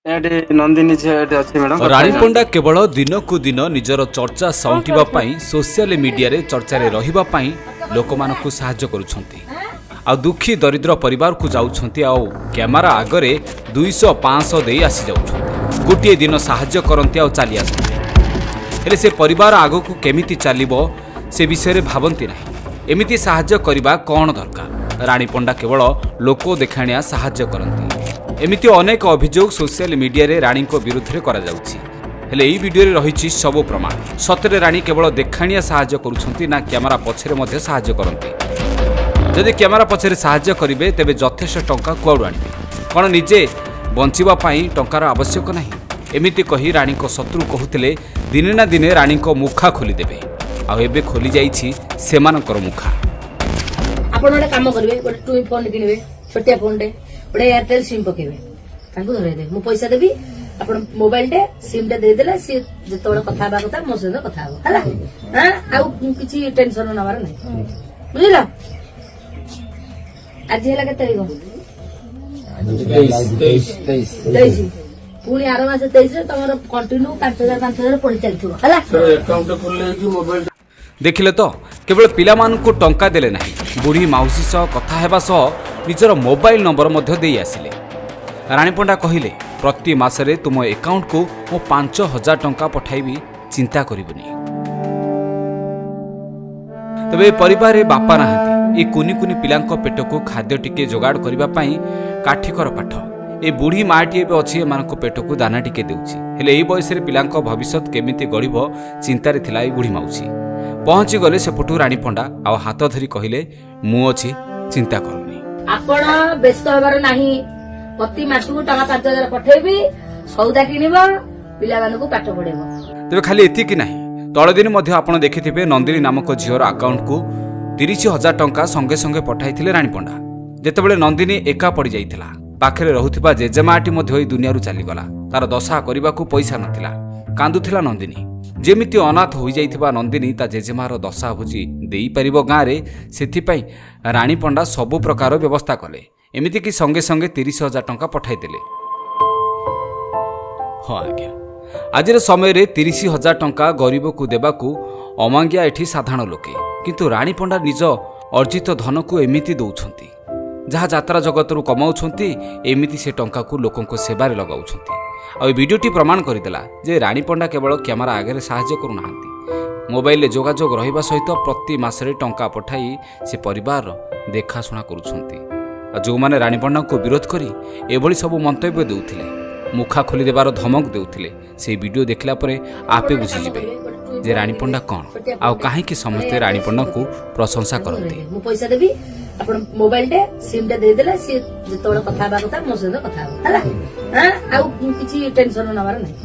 ଏଠି ନନ୍ଦିନୀ ଝିଅ ଏଠି ଅଛି ମ୍ୟାଡାମ। ରାଣୀ ପଣ୍ଡା କେବଳ ଦିନକୁ ଦିନ ନିଜର ଚର୍ଚ୍ଚା ସାଉଁଟିବା ପାଇଁ ସୋସିଆଲ ମିଡିଆରେ ଚର୍ଚ୍ଚାରେ ରହିବା ପାଇଁ ଲୋକମାନଙ୍କୁ ସାହାଯ୍ୟ କରୁଛନ୍ତି। ଆଉ ଦୁଃଖୀ ଦରିଦ୍ର ପରିବାରକୁ ଯାଉଛନ୍ତି ଆଉ କ୍ୟାମେରା ଆଗରେ 200-500 ଦେଇ ଆସି ଯାଉଛନ୍ତି। ଗୋଟିଏ ଦିନ ସାହାଯ୍ୟ କରନ୍ତି ଆଉ ଚାଲି ଆସନ୍ତି। ହେଲେ ସେ ପରିବାର ଆଗକୁ କେମିତି ଚାଲିବ ସେ ବିଷୟରେ ଭାବନ୍ତି ନାହିଁ। ଏମିତି ସାହାଯ୍ୟ କରିବା କ'ଣ ଦରକାର? ରାଣୀ ପଣ୍ଡା କେବଳ ଲୋକ ଦେଖାଣିଆ ସାହାଯ୍ୟ କରନ୍ତି। ଏମିତି ଅନେକ ଅଭିଯୋଗ ସୋସିଆଲ ମିଡିଆରେ ରାଣୀଙ୍କ ବିରୁଦ୍ଧରେ କରାଯାଉଛି। ହେଲେ ଏହି ଭିଡିଓରେ ରହିଛି ସବୁ ପ୍ରମାଣ। ସତରେ ରାଣୀ କେବଳ ଦେଖାଣିଆ ସାହାଯ୍ୟ କରୁଛନ୍ତି ନା କ୍ୟାମେରା ପଛରେ ମଧ୍ୟ ସାହାଯ୍ୟ କରନ୍ତି? ଯଦି କ୍ୟାମେରା ପଛରେ ସାହାଯ୍ୟ କରିବେ ତେବେ ଯଥେଷ୍ଟ ଟଙ୍କା କୁଆଡ଼ୁ ଆଣିବେ? କ'ଣ ନିଜେ ବଞ୍ଚିବା ପାଇଁ ଟଙ୍କାର ଆବଶ୍ୟକ ନାହିଁ? ଏମିତି କହି ରାଣୀଙ୍କ ଶତ୍ରୁ କହୁଥିଲେ ଦିନେ ନା ଦିନେ ରାଣୀଙ୍କ ମୁଖା ଖୋଲିଦେବେ। ଆଉ ଏବେ ଖୋଲି ଯାଇଛି ସେମାନଙ୍କର ମୁଖା। ଆପଣ ଗୋଟେ କାମ କରିବେ, ଗୋଟେ ଟୁଇ ଫୋନ କିଣିବେ, ଛୋଟିଆ ଫୋନଟେ, ଗୋଟେ ଏୟାରଟେଲ ସିମ୍ ପକେଇବେ, ତାଙ୍କୁ ଧରେଇଦେବେ। ମୁଁ ପଇସା ଦେବି, ଆପଣ ମୋବାଇଲଟେ ସିମ୍ ଟା ଦେଇଦେଲେ ସିଏ ଯେତେବେଳେ କଥା ହେବା କଥା ମୋ ସହିତ କଥା ହବ ହେଲା। ଆଉ କିଛି ଟେନସନ ନେବାର ନାହିଁ, ବୁଝିଲ? ଆଜି ହେଲା କେତେ ତାରିଖ? 23। ପୁଣି ଆର ମାସ 23ରେ ତମର କଣ୍ଟିନ୍ୟୁ 5,000 ପଡି ଚାଲିଥିବ ହେଲା। ଦେଖିଲେ ତ, କେବଳ ପିଲାମାନଙ୍କୁ ଟଙ୍କା ଦେଲେ ନାହିଁ, ବୁଢ଼ୀ ମାଉସୀ ସହ କଥା ହେବା ସହ ନିଜର ମୋବାଇଲ ନମ୍ବର ମଧ୍ୟ ଦେଇ ଆସିଲେ। ରାଣୀ ପଣ୍ଡା କହିଲେ, ପ୍ରତି ମାସରେ ତୁମ ଆକାଉଣ୍ଟକୁ ମୁଁ 5,000 ଟଙ୍କା ପଠାଇବି, ଚିନ୍ତା କରିବୁନି। ତେବେ ଏ ପରିବାରରେ ବାପା ନାହାନ୍ତି। ଏ କୁନି କୁନି ପିଲାଙ୍କ ପେଟକୁ ଖାଦ୍ୟ ଟିକେ ଯୋଗାଡ଼ କରିବା ପାଇଁ କାଠିକର ପାଠ। ଏ ବୁଢ଼ୀ ମାଆଟି ଏବେ ଅଛି ଏମାନଙ୍କ ପେଟକୁ ଦାନା ଟିକେ ଦେଉଛି। ହେଲେ ଏହି ବୟସରେ ପିଲାଙ୍କ ଭବିଷ୍ୟତ କେମିତି ଗଢ଼ିବ ଚିନ୍ତାରେ ଥିଲା ଏ ବୁଢ଼ୀ ମାଉସୀ। ପହଞ୍ଚିଗଲେ ସେପଟୁ ରାଣୀ ପଣ୍ଡା ଆଉ ହାତ ଧରି କହିଲେ, ମୁଁ ଅଛି, ଚିନ୍ତା କରନି। ଆପଣ ବ୍ୟସ୍ତ ହେବାର ନାହିଁ। ପ୍ରତି ମାସକୁ ଟଙ୍କା 5,000 ପଠେଇବି, ସଉଦା କିଣିବ, ପିଲାମାନଙ୍କୁ ପାଠ ପଢେଇବ। ତେବେ ଖାଲି ଏତିକି ନାହିଁ, ତଳଦିନ ମଧ୍ୟ ଆପଣ ଦେଖିଥିବେ ନନ୍ଦିନୀ ନାମକ ଝିଅର ଆକାଉଣ୍ଟକୁ 30,000 ଟଙ୍କା ସଙ୍ଗେ ସଙ୍ଗେ ପଠାଇଥିଲେ ରାଣୀ ପଣ୍ଡା। ଯେତେବେଳେ ନନ୍ଦିନୀ ଏକା ପଡ଼ିଯାଇଥିଲା, ପାଖରେ ରହୁଥିବା ଜେଜେମାଟି ମଧ୍ୟ ଏହି ଦୁନିଆରୁ ଚାଲିଗଲା। ତାର ଦଶା କରିବାକୁ ପଇସା ନଥିଲା, କାନ୍ଦୁଥିଲା ନନ୍ଦିନୀ। ଯେମିତି ଅନାଥ ହୋଇଯାଇଥିବା ନନ୍ଦିନୀ ତା ଜେଜେମାର ଦଶା ବୁଝି ଦେଇପାରିବ ଗାଁରେ, ସେଥିପାଇଁ ରାଣୀ ପଣ୍ଡା ସବୁ ପ୍ରକାର ବ୍ୟବସ୍ଥା କଲେ। ଏମିତିକି ସଙ୍ଗେ ସଙ୍ଗେ 30,000 ଟଙ୍କା ପଠାଇଦେଲେ। ହଁ ଆଜ୍ଞା, ଆଜିର ସମୟରେ 30,000 ଟଙ୍କା ଗରିବକୁ ଦେବାକୁ ଅମାଙ୍ଗିଆ ଏଠି ସାଧାରଣ ଲୋକେ। କିନ୍ତୁ ରାଣୀ ପଣ୍ଡା ନିଜ ଅର୍ଜିତ ଧନକୁ ଏମିତି ଦେଉଛନ୍ତି। ଯାହା ଯାତ୍ରା ଜଗତରୁ କମାଉଛନ୍ତି, ଏମିତି ସେ ଟଙ୍କାକୁ ଲୋକଙ୍କ ସେବାରେ ଲଗାଉଛନ୍ତି। ଆଉ ଏ ଭିଡ଼ିଓଟି ପ୍ରମାଣ କରିଦେଲା ଯେ ରାଣୀ ପଣ୍ଡା କେବଳ କ୍ୟାମେରା ଆଗରେ ସାହାଯ୍ୟ କରୁନାହାନ୍ତି, ମୋବାଇଲରେ ଯୋଗାଯୋଗ ରହିବା ସହିତ ପ୍ରତି ମାସରେ ଟଙ୍କା ପଠାଇ ସେ ପରିବାରର ଦେଖାଶୁଣା କରୁଛନ୍ତି। ଆଉ ଯେଉଁମାନେ ରାଣୀ ପଣ୍ଡାଙ୍କୁ ବିରୋଧ କରି ଏଭଳି ସବୁ ମନ୍ତବ୍ୟ ଦେଉଥିଲେ, ମୁଖା ଖୋଲିଦେବାର ଧମକ ଦେଉଥିଲେ, ସେହି ଭିଡ଼ିଓ ଦେଖିଲା ପରେ ଆପେ ବୁଝିଯିବେ ଯେ ରାଣୀ ପଣ୍ଡା କ'ଣ ଆଉ କାହିଁକି ସମସ୍ତେ ରାଣୀ ପଣ୍ଡାଙ୍କୁ ପ୍ରଶଂସା କରନ୍ତି। ମୁଁ ପଇସା ଦେବି, ଆପଣ ମୋବାଇଲଟେ ସିମ୍ ଟା ଦେଇଦେଲେ ସିଏ ଯେତେବେଳେ କଥା ହେବା କଥା ମୋ ସହିତ କଥା ହବ ହେଲା। ଆଉ କିଛି ଟେନସନ ନେବାର ନାହିଁ।